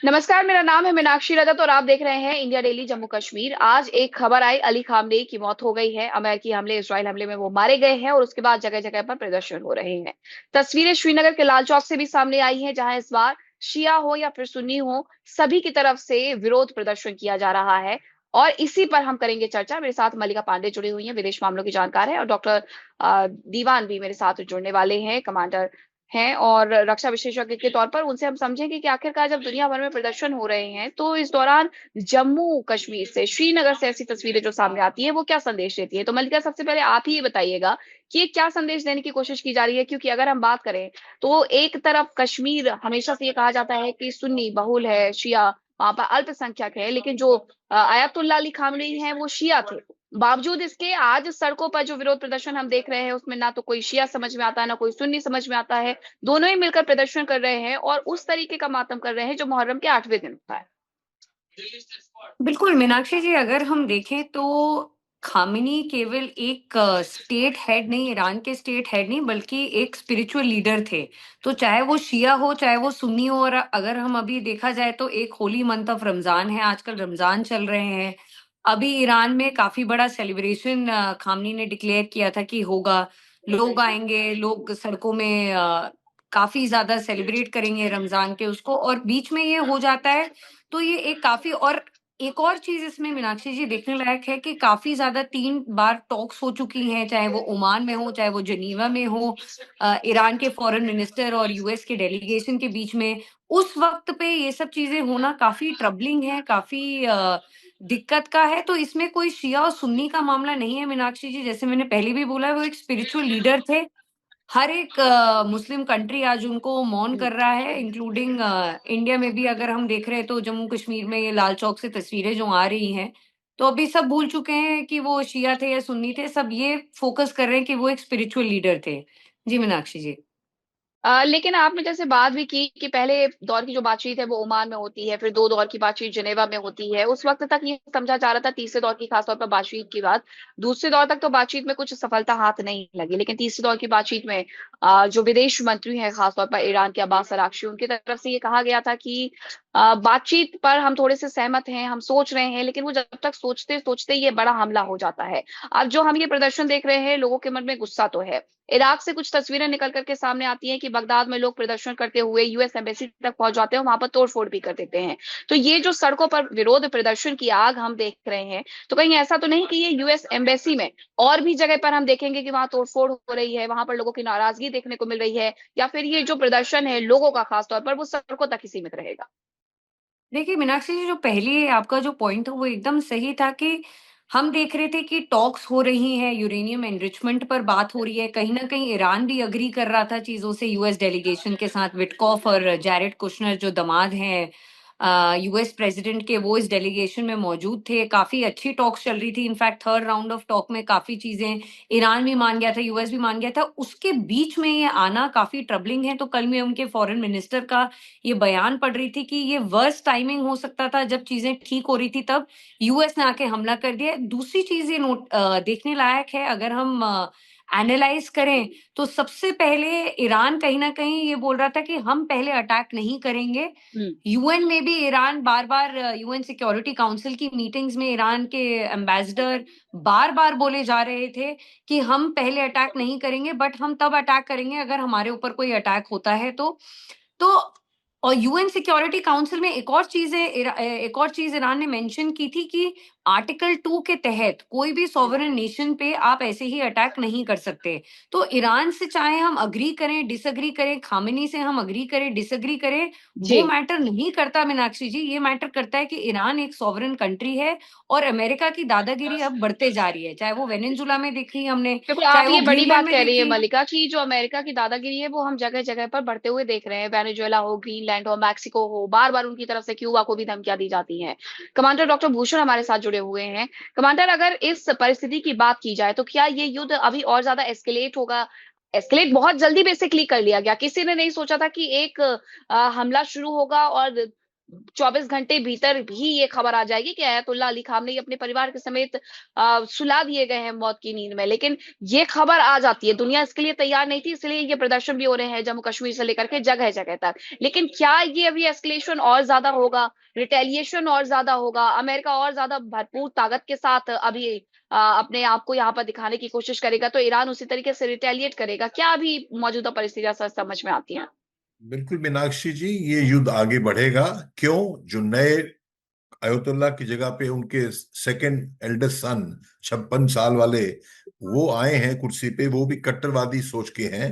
नमस्कार, मेरा नाम है मीनाक्षी रजत और आप देख रहे हैं इंडिया डेली जम्मू कश्मीर। आज एक खबर आई, अली खामनेई की मौत हो गई है। अमेरिकी हमले, इजराइल हमले में वो मारे गए हैं और उसके बाद जगह जगह पर प्रदर्शन हो रहे हैं। तस्वीरें श्रीनगर के लाल चौक से भी सामने आई हैं, जहां इस बार शिया हो या फिर सुन्नी हो, सभी की तरफ से विरोध प्रदर्शन किया जा रहा है। और इसी पर हम करेंगे चर्चा। मेरे साथ मल्लिका पांडे जुड़ी हुई हैं, विदेश मामलों की जानकार है, और डॉक्टर दीवान भी मेरे साथ जुड़ने वाले हैं, कमांडर हैं और रक्षा विशेषज्ञ के तौर पर। उनसे हम समझेंगे कि आखिरकार जब दुनिया भर में प्रदर्शन हो रहे हैं, तो इस दौरान जम्मू कश्मीर से, श्रीनगर से ऐसी तस्वीरें जो सामने आती हैं, वो क्या संदेश देती है? तो मल्लिका, सबसे पहले आप ही ये बताइएगा कि ये क्या संदेश देने की कोशिश की जा रही है? क्योंकि अगर हम बात करें तो एक तरफ कश्मीर हमेशा से ये कहा जाता है कि सुन्नी बहुल है, शिया वहां पर अल्पसंख्यक है, लेकिन जो आयतुल्ला अली खामनेई हैं वो शिया थे। बावजूद इसके आज सड़कों पर जो विरोध प्रदर्शन हम देख रहे हैं, उसमें ना तो कोई शिया समझ में आता है, ना कोई सुन्नी समझ में आता है। दोनों ही मिलकर प्रदर्शन कर रहे हैं और उस तरीके का मातम कर रहे हैं जो मुहर्रम के 8वें दिन होता है। बिल्कुल, मीनाक्षी जी, अगर हम देखें तो खामेनी केवल एक स्टेट हेड नहीं, ईरान के स्टेट हेड नहीं, बल्कि एक स्पिरिचुअल लीडर थे। तो चाहे वो शिया हो, चाहे वो सुन्नी हो, और अगर हम अभी देखा जाए तो एक होली मंथ ऑफ रमज़ान है, आजकल रमज़ान चल रहे हैं। अभी ईरान में काफ़ी बड़ा सेलिब्रेशन खामनी ने डिक्लेयर किया था कि होगा। लोग आएँगे, लोग सड़कों में काफ़ी ज़्यादा सेलिब्रेट करेंगे रमज़ान के उसको, और बीच में ये हो जाता है। तो ये एक काफ़ी, और एक और चीज़ इसमें मीनाक्षी जी देखने लायक है कि काफ़ी ज़्यादा 3 बार टॉक्स हो चुकी हैं, चाहे वो ओमान में हो, चाहे वो जेनीवा में हो, ईरान के फॉरेन मिनिस्टर और यूएस के डेलीगेशन के बीच में। उस वक़्त पे ये सब चीज़ें होना काफ़ी ट्रबलिंग है, काफ़ी दिक्कत का है। तो इसमें कोई शिया और सुन्नी का मामला नहीं है मीनाक्षी जी, जैसे मैंने पहले भी बोला, वो एक स्पिरिचुअल लीडर थे। हर एक मुस्लिम कंट्री आज उनको मौन हम्म। कर रहा है, इंक्लूडिंग इंडिया में भी। अगर हम देख रहे हैं तो जम्मू कश्मीर में ये लाल चौक से तस्वीरें जो आ रही हैं, तो अभी सब भूल चुके हैं कि वो शिया थे या सुन्नी थे, सब ये फोकस कर रहे हैं कि वो एक स्पिरिचुअल लीडर थे। जी मीनाक्षी जी। लेकिन आपने जैसे बात भी की कि पहले दौर की जो बातचीत है वो ओमान में होती है, फिर 2 दौर की बातचीत जिनेवा में होती है। उस वक्त तक ये समझा जा रहा था, तीसरे दौर की खासतौर पर बातचीत की बात। दूसरे दौर तक तो बातचीत में कुछ सफलता हाथ नहीं लगी, लेकिन तीसरे दौर की बातचीत में जो विदेश मंत्री हैं, खासतौर पर ईरान के अब्बास अरागची, उनकी तरफ से ये कहा गया था कि बातचीत पर हम थोड़े से सहमत हैं, हम सोच रहे हैं, लेकिन वो जब तक सोचते सोचते ये बड़ा हमला हो जाता है। अब जो हम ये प्रदर्शन देख रहे हैं, लोगों के मन में गुस्सा तो है। इराक से कुछ तस्वीरें निकल करके सामने आती हैं कि बगदाद में लोग प्रदर्शन करते हुए यूएस एम्बेसी तक पहुंच जाते हैं, वहां पर तोड़फोड़ भी कर देते हैं। तो ये जो सड़कों पर विरोध प्रदर्शन की आग हम देख रहे हैं, तो कहीं ऐसा तो नहीं कि ये यूएस एम्बेसी में और भी जगह पर हम देखेंगे कि वहां तोड़फोड़ हो रही है, वहां पर लोगों की नाराजगी देखने को मिल रही है, या फिर ये जो प्रदर्शन है लोगों का खासतौर पर, वो सड़कों तक ही सीमित रहेगा? देखिए मीनाक्षी जी, जो पहले आपका जो पॉइंट था वो एकदम सही था कि हम देख रहे थे कि टॉक्स हो रही हैं, यूरेनियम एनरिचमेंट पर बात हो रही है। कहीं न कहीं ईरान भी एग्री कर रहा था चीज़ों से यूएस डेलीगेशन के साथ। विटकॉफ और जैरेड कुशनर जो दामाद हैं यूएस प्रेसिडेंट के, वो इस डेलीगेशन में मौजूद थे। काफ़ी अच्छी टॉक्स चल रही थी। In fact third round of talk में काफ़ी चीज़ें ईरान भी मान गया था, यूएस भी मान गया था। उसके बीच में ये आना काफ़ी ट्रबलिंग है। तो कल मैं उनके फॉरेन मिनिस्टर का ये बयान पढ़ रही थी कि ये वर्स्ट टाइमिंग हो सकता था, जब चीजें ठीक हो रही थी तब यूएस ने आके हमला कर दिया। दूसरी चीज ये देखने लायक है, अगर हम एनालाइज करें तो सबसे पहले ईरान कहीं ना कहीं ये बोल रहा था कि हम पहले अटैक नहीं करेंगे। हम्म। यूएन में भी ईरान बार बार, यूएन सिक्योरिटी काउंसिल की मीटिंग्स में ईरान के एम्बेसडर बार बार बोले जा रहे थे कि हम पहले अटैक नहीं करेंगे, बट हम तब अटैक करेंगे अगर हमारे ऊपर कोई अटैक होता है तो और यूएन सिक्योरिटी काउंसिल में एक और चीज ईरान ने मेंशन की थी कि आर्टिकल 2 के तहत कोई भी सॉवरेन नेशन पे आप ऐसे ही अटैक नहीं कर सकते। तो ईरान से चाहे हम अग्री करें, डिसएग्री करें, खामेनी से हम अग्री करें, डिसएग्री करें, जी। वो मैटर नहीं करता मीनाक्षी जी। ये मैटर करता है कि ईरान एक सॉवरेन कंट्री है और अमेरिका की दादागिरी अब बढ़ते जा रही है। चाहे वो वेनेजुला में देखी हमने, बिल्कुल, चाहे आप वो ये बड़ी ग्रीनलैंड बात में कह रही है देखी। मलिका कि जो अमेरिका की दादागिरी है वो हम जगह जगह पर बढ़ते हुए देख रहे हैं। वेनेजुएला हो, ग्रीनलैंड हो, मैक्सिको हो, बार बार उनकी तरफ से क्यूबा को भी धमकियां दी जाती हैं। कमांडर डॉक्टर भूषण हमारे साथ जुड़े हुए हैं। कमांडर, अगर इस परिस्थिति की बात की जाए तो क्या ये युद्ध अभी और ज्यादा एस्केलेट होगा? एस्केलेट बहुत जल्दी बेसिकली कर लिया गया, किसी ने नहीं सोचा था कि एक हमला शुरू होगा और 24 घंटे भीतर भी ये खबर आ जाएगी कि अयतुल्ला अली खामनेई अपने परिवार के समेत सुला दिए गए हैं मौत की नींद में। लेकिन ये खबर आ जाती है, दुनिया इसके लिए तैयार नहीं थी, इसलिए ये प्रदर्शन भी हो रहे हैं जम्मू कश्मीर से लेकर के जगह जगह तक। लेकिन क्या ये अभी एस्केलेशन और ज्यादा होगा, रिटेलिएशन और ज्यादा होगा, अमेरिका और ज्यादा भरपूर ताकत के साथ अभी अपने आप को यहाँ पर दिखाने की कोशिश करेगा, तो ईरान उसी तरीके से रिटेलिएट करेगा? क्या अभी मौजूदा परिस्थितियां समझ में आती हैं? बिल्कुल मीनाक्षी जी, ये युद्ध आगे बढ़ेगा। क्यों? जो नए अयोतुल्ला की जगह पे उनके सेकंड एल्डेस्ट सन 56 साल वाले वो आए हैं कुर्सी पे, वो भी कट्टरवादी सोच के हैं।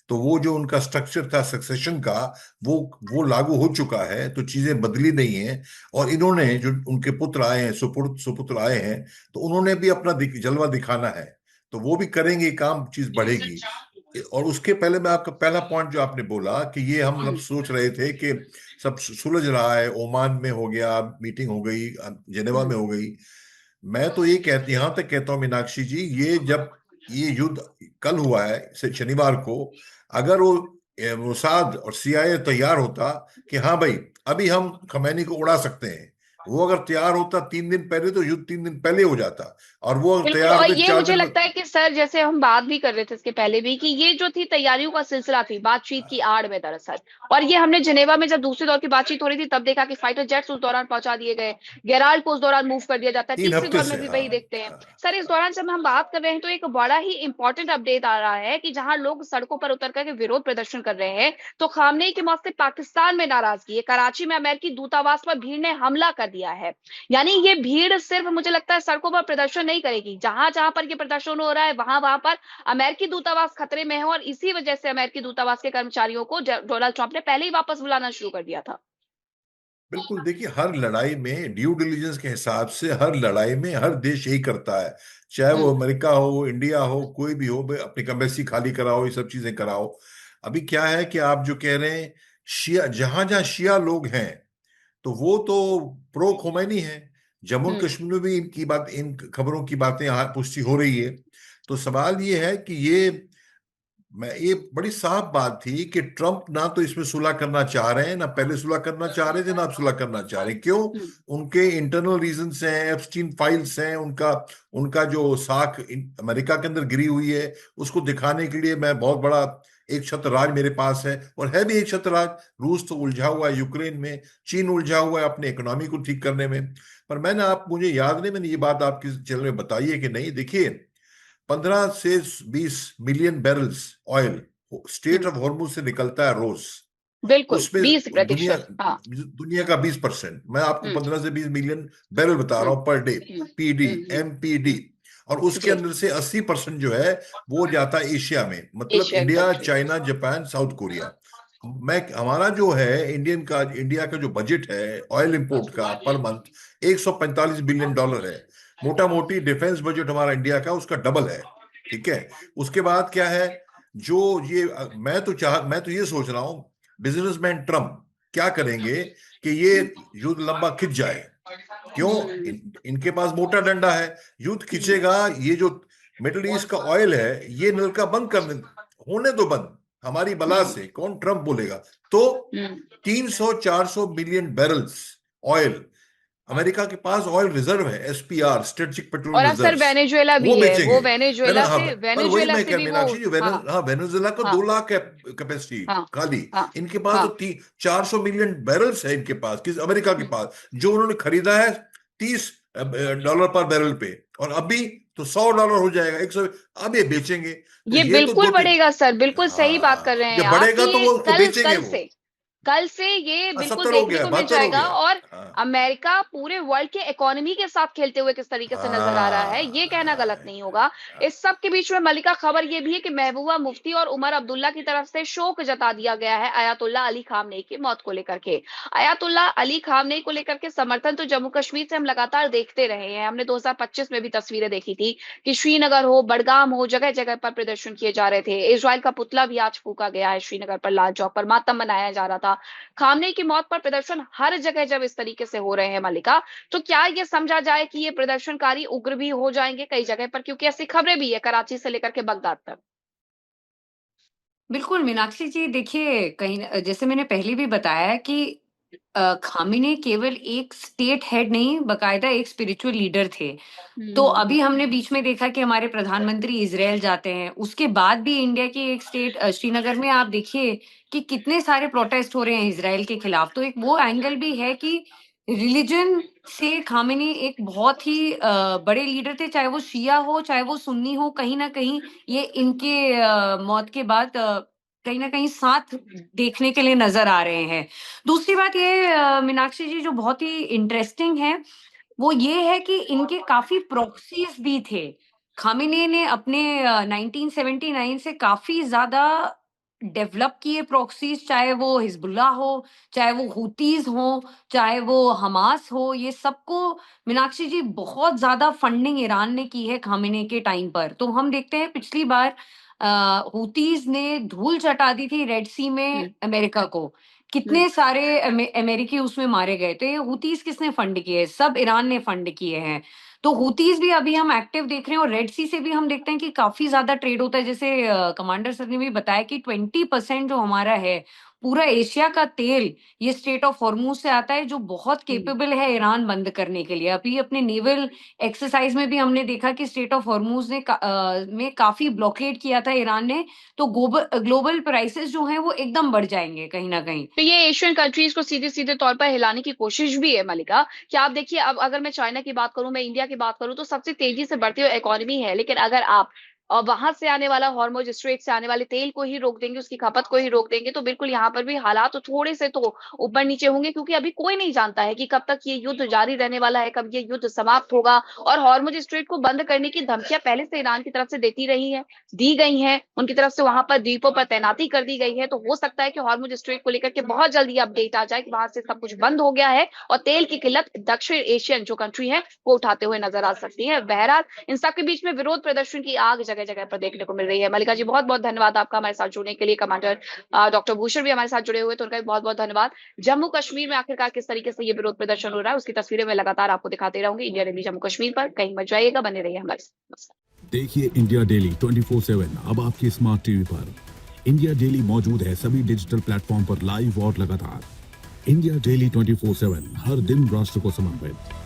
तो वो जो उनका स्ट्रक्चर था सक्सेशन का, वो वो लागू हो चुका है, तो चीजें बदली नहीं है। और इन्होंने जो उनके पुत्र आए हैं, सुपुत्र आए हैं, तो उन्होंने भी अपना जलवा दिखाना है। तो वो भी करेंगे काम, चीज बढ़ेगी। और उसके पहले मैं आपका पहला पॉइंट जो आपने बोला कि ये हम लोग सोच रहे थे कि सब सुलझ रहा है, ओमान में हो गया, मीटिंग हो गई, जेनेवा में हो गई। मैं तो ये कहती यहां तक कहता हूं मीनाक्षी जी, ये जब ये युद्ध कल हुआ है शनिवार को, अगर वो मोसाद और सीआईए तैयार होता कि हाँ भाई अभी हम खमैनी को उड़ा सकते हैं, वो अगर तैयार होता 3 दिन पहले, तो युद्ध 3 दिन पहले हो जाता। और वो अगर बिल्कुल, तैयार और होते ये चार मुझे दिन में। लगता है कि सर, जैसे हम बात भी कर रहे थे इसके पहले भी, कि ये जो थी तैयारियों का सिलसिला थी बातचीत की आड़ में दरअसल। और ये हमने जिनेवा में जब दूसरे दौर की बातचीत हो रही थी तब देखा कि फाइटर जेट्स उस दौरान पहुंचा दिए गए, गेराल्ड को उस दौरान मूव कर दिया जाता है, 3 हफ्ते तीसरे दौर में से, भी हाँ। वही देखते हैं। हाँ। सर, इस दौरान जब हम बात कर रहे हैं तो एक बड़ा ही इंपॉर्टेंट अपडेट आ रहा है कि जहां लोग सड़कों पर उतर करके विरोध प्रदर्शन कर रहे हैं, तो खामनेई की मौत से पाकिस्तान में नाराजगी है। कराची में अमेरिकी दूतावास पर भीड़ ने हमला कर दिया है। यानी ये भीड़ सिर्फ मुझे लगता है सड़कों पर प्रदर्शन नहीं करेगी, जहां जहां पर ये प्रदर्शन हो रहा है वहां वहां पर अमेरिकी दूतावास खतरे में है, और इसी वजह से अमेरिकी दूतावास के कर्मचारियों को डोनाल्ड ट्रंप ने पहले ही वापस बुलाना शुरू कर दिया था। बिल्कुल, देखिए हर लड़ाई में ड्यू डिलीजेंस के हिसाब से, हर लड़ाई में हर देश यही करता है। चाहे वो हम्म। अमेरिका हो, इंडिया हो, कोई भी हो, भाई अपनी एम्बेसी खाली कराओ, ये सब चीजें कराओ। अभी क्या है कि आप जो कह रहे हैं, शिया जहां जहां शिया लोग हैं, तो वो तो प्रो खोमैनी है। जम्मू और हम्म। कश्मीर में भी इनकी बात, इन खबरों की बातें यहाँ पुष्टि हो रही है। तो सवाल ये है कि ये बड़ी साफ बात थी कि ट्रंप ना तो इसमें सुलह करना चाह रहे हैं, ना पहले सुलह करना चाह रहे थे, ना अब सुलह करना चाह रहे हैं। क्यों? हम्म। उनके इंटरनल रीजंस हैं, एप्स्टीन फाइल्स हैं, उनका उनका जो साख अमेरिका के अंदर गिरी हुई है, उसको दिखाने के लिए मैं बहुत बड़ा एक छत्रराज मेरे पास है, और है भी एक छत्रराज। रूस तो उलझा हुआ है यूक्रेन में, चीन उलझा हुआ है अपने इकोनॉमी को ठीक करने में। पर मुझे याद नहीं, मैंने ये बात आपके चैनल में बताई है कि नहीं। देखिए, 15 से 20 million barrels oil straight hmm. Of Hormuz से निकलता है रोज। बिल्कुल, उसमें दुनिया 20%। हाँ। दुनिया का 20%, मैं आपको हम्म। 15 से 20 मिलियन बैरल बता रहा हम्म। हूं पर डे। हम्म। पीडी, हम्म। एमपीडी। और उसके जी। अंदर से 80% जो है वो जाता है एशिया में, मतलब Asia India, country. China, Japan, south Korea. मैं हमारा जो है इंडिया का जो बजट है ऑयल इंपोर्ट का पर मंथ, $145 बिलियन है। मोटा मोटी डिफेंस बजट हमारा इंडिया का उसका डबल है। ठीक है। उसके बाद क्या है, जो ये मैं तो ये सोच रहा हूं, बिजनेसमैन ट्रम्प क्या करेंगे कि ये युद्ध लंबा खिंच जाए। क्यों? हम्म। इनके पास मोटा डंडा है, युद्ध खिंचेगा। ये जो मिडिल ईस्ट का ऑयल है, ये नलका बंद करने, होने दो बंद, हमारी बला हम्म। से कौन ट्रम्प बोलेगा? तो हम्म। 300-400 मिलियन बैरल्स ऑयल, अमेरिका के पास ऑयल रिजर्व है, एसपीआर, स्ट्रेटेजिक पेट्रोलियम और अब सर रिजर्व्स, वेनेजुएला वो भी है, वो बेचेंगे। हाँ, पर वही वेनेजुएला मैं से कह भी वो। मीनाक्षी जी, हाँ। हाँ, वेनेजुएला का हाँ। 2 लाख कैपेसिटी हाँ। खाली। हाँ। इनके पास तो हाँ। 400 मिलियन बैरल्स है इनके पास, किस अमेरिका के हम्म। पास, जो उन्होंने खरीदा है $30 पर बैरल पे। और अभी तो $100 हो जाएगा, 100। अब ये बेचेंगे, तो ये ये तो बिल्कुल दो तीन। बढ़ेगा सर, बिल्कुल सही बात कर हाँ, रहे हैं जब आप कि बढ़ेगा तो ये वो उसको कल बेचेंगे कल वो। से कल से ये बिल्कुल 70 हो देखने गया, को मिल 72 हो जाएगा। गया। और हाँ। अमेरिका पूरे वर्ल्ड के इकोनॉमी के साथ खेलते हुए किस तरीके से नजर आ रहा है, ये कहना हाँ। गलत नहीं होगा। इस सब के बीच में मलिका, खबर ये भी है कि महबूबा मुफ्ती और उमर अब्दुल्ला की तरफ से शोक जता दिया गया है अयातुल्ला अली खामनेई की मौत को लेकर के। अयातुल्ला अली खामनेई को लेकर के समर्थन तो जम्मू कश्मीर से हम लगातार देखते रहे हैं। हमने 2025 में भी तस्वीरें देखी थी कि श्रीनगर हो, बडगाम हो, जगह जगह पर प्रदर्शन किए जा रहे थे। इजराइल का पुतला भी आज फूका गया है श्रीनगर पर, लाल चौक पर मातम मनाया जा रहा था। खामनेई की मौत पर प्रदर्शन हर जगह जब इस तरीके से हो रहे हैं मल्लिका, तो क्या ये समझा जाए कि ये प्रदर्शनकारी उग्र भी हो जाएंगे कई जगह पर? क्योंकि ऐसी खबरें भी है कराची से लेकर के बगदाद तक। बिल्कुल, मीनाक्षी जी देखिए, कहीं न जैसे मैंने पहले भी बताया कि खामेनी केवल एक स्टेट हेड नहीं, बाकायदा एक स्पिरिचुअल लीडर थे। तो अभी हमने बीच में देखा कि हमारे प्रधानमंत्री इजराइल जाते हैं, उसके बाद भी इंडिया की एक स्टेट श्रीनगर में आप देखिए कि कितने सारे प्रोटेस्ट हो रहे हैं इजराइल के खिलाफ। तो एक वो एंगल भी है कि रिलीजन से खामेनी एक बहुत ही बड़े लीडर थे, चाहे वो शिया हो चाहे वो सुन्नी हो, कहीं ना कहीं ये इनके मौत के बाद कहीं ना कहीं साथ देखने के लिए नजर आ रहे हैं। दूसरी बात ये मीनाक्षी जी जो बहुत ही इंटरेस्टिंग है वो ये है कि इनके काफी प्रॉक्सीज भी थे। खामेनी ने अपने 1979 से काफी ज्यादा डेवलप किए प्रॉक्सीज, चाहे वो हिजबुल्लाह हो, चाहे वो हुतीज हो, चाहे वो हमास हो, ये सबको मीनाक्षी जी बहुत ज्यादा फंडिंग ईरान ने की है खामेनी के टाइम पर। तो हम देखते हैं पिछली बार हुतीज ने धूल चटा दी थी रेड सी में अमेरिका को, कितने सारे अमेरिकी उसमें मारे गए। तो ये हुतीज किसने फंड किए? सब ईरान ने फंड किए हैं। तो हुतीज भी अभी हम एक्टिव देख रहे हैं और रेड सी से भी हम देखते हैं कि काफी ज्यादा ट्रेड होता है। जैसे कमांडर सर ने भी बताया कि 20% जो हमारा है पूरा एशिया का तेल ये स्ट्रेट ऑफ हॉर्मूज से आता है, जो बहुत केपेबल है ईरान बंद करने के लिए। अभी अपने नेवल एक्सरसाइज में भी हमने देखा कि स्ट्रेट ऑफ हॉर्मूज में काफी ब्लॉकेड किया था ईरान ने। तो ग्लोबल प्राइसेस जो हैं वो एकदम बढ़ जाएंगे कहीं ना कहीं। तो ये एशियन कंट्रीज को सीधे सीधे तौर पर हिलाने की कोशिश भी है मलिका, कि आप देखिए अब अगर मैं चाइना की बात करूं, मैं इंडिया की बात करूं, तो सबसे तेजी से बढ़ती हुई इकोनॉमी है, लेकिन अगर आप वहां से आने वाला हॉर्मुज स्ट्रेट से आने वाले तेल को ही रोक देंगे, उसकी खपत को ही रोक देंगे, तो बिल्कुल यहाँ पर भी हालात तो थोड़े से तो ऊपर नीचे होंगे, क्योंकि अभी कोई नहीं जानता है कि कब तक ये युद्ध जारी रहने वाला है, कब ये युद्ध समाप्त होगा। और हॉर्मुज स्ट्रेट को बंद करने की धमकियां पहले से ईरान की तरफ से दी गई हैं, उनकी तरफ से वहां पर द्वीपों पर तैनाती कर दी गई है। तो हो सकता है कि हॉर्मुज स्ट्रेट को लेकर के बहुत जल्दी अपडेट आ जाए कि वहां से सब कुछ बंद हो गया है और तेल की किल्लत दक्षिण एशियन जो कंट्री है वो उठाते हुए नजर आ सकती है। बहरहाल इन सब के बीच में विरोध प्रदर्शन की आग जगह जगह पर देखने को मिल रही है। मलिका जी बहुत बहुत धन्यवाद आपका हमारे साथ जुड़ने के लिए। कमांडर डॉक्टर भूषण भी हमारे साथ जुड़े हुए, तो उनका भी बहुत बहुत धन्यवाद। जम्मू कश्मीर में आखिरकार किस तरीके से ये विरोध प्रदर्शन हो रहा है उसकी तस्वीरें मैं लगातार आपको दिखाते रहूंगी। इंडिया डेली जम्मू कश्मीर पर कहीं मत जाइएगा, बने रहिए हमारे साथ। देखिए इंडिया डेली 24/7 अब आपकी स्मार्ट टीवी पर। इंडिया डेली मौजूद है सभी डिजिटल प्लेटफॉर्म पर लाइव और लगातार। इंडिया डेली 24/7 हर दिन राष्ट्र को समर्पित।